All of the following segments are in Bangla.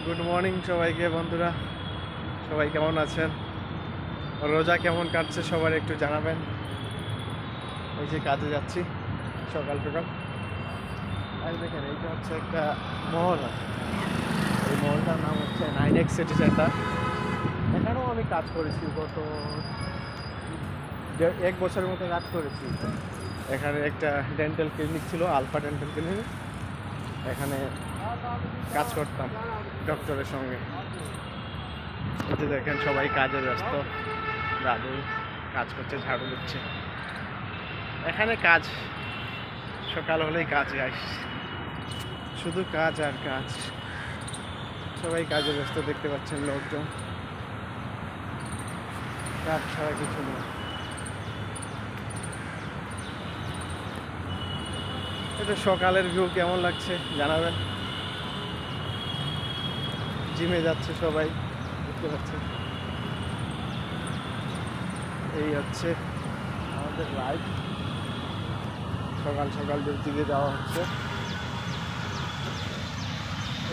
গুড মর্নিং সবাইকে বন্ধুরা, সবাই কেমন আছেন? রোজা কেমন কাটছে সবার একটু জানাবেন। এই যে কাজে যাচ্ছি সকাল সকাল। আর দেখেন এইটা হচ্ছে একটা মহল। এই মহলটার নাম হচ্ছে 9X সিটি সেন্টার। এখানেও আমি কাজ করেছি গত 1 বছরের মতো কাজ করেছি। এখানে একটা ডেন্টাল ক্লিনিক ছিল, আলফা ডেন্টাল ক্লিনিক। এখানে কাজ করতাম ডক্টরের সঙ্গে। এই যে দেখেন সবাই কাজে ব্যস্ত, দাদু কাজ করছে, ঝাড়ু দিচ্ছে। এখানে কাজ, সকাল হলেই কাজ গাইস, শুধু কাজ আর কাজ। সবাই কাজে ব্যস্ত, দেখতে পাচ্ছেন লোকজন, কাজ ছাড়া কিছু নেই। এটা সকালের ভিউ কেমন লাগছে জানাবেন। জিমে যাচ্ছে সবাই, দেখতে পাচ্ছেন। এই হচ্ছে আমাদের লাইফ, সকাল সকাল ডিউটিতে যাওয়া হচ্ছে।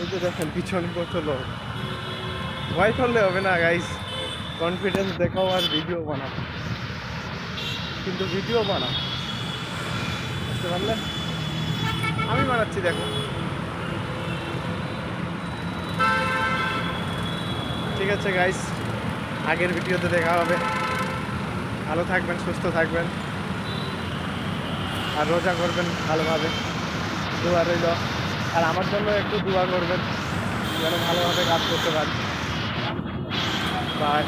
এই যে দেখেন পিছনে কত লোক। ভয় করলে হবে না গাইস, কনফিডেন্স দেখাও আর ভিডিও বানাও, কিন্তু ভিডিও বানাও, বুঝতে পারলেন? আমি বানাচ্ছি দেখো। ঠিক আছে গাইস, আগের ভিডিওতে দেখা হবে। ভালো থাকবেন, সুস্থ থাকবেন, আর রোজা করবেন ভালোভাবে, দোয়া রইল। আর আমার জন্য একটু দোয়া করবেন যেন ভালোভাবে কাজ করতে পারি। বাই।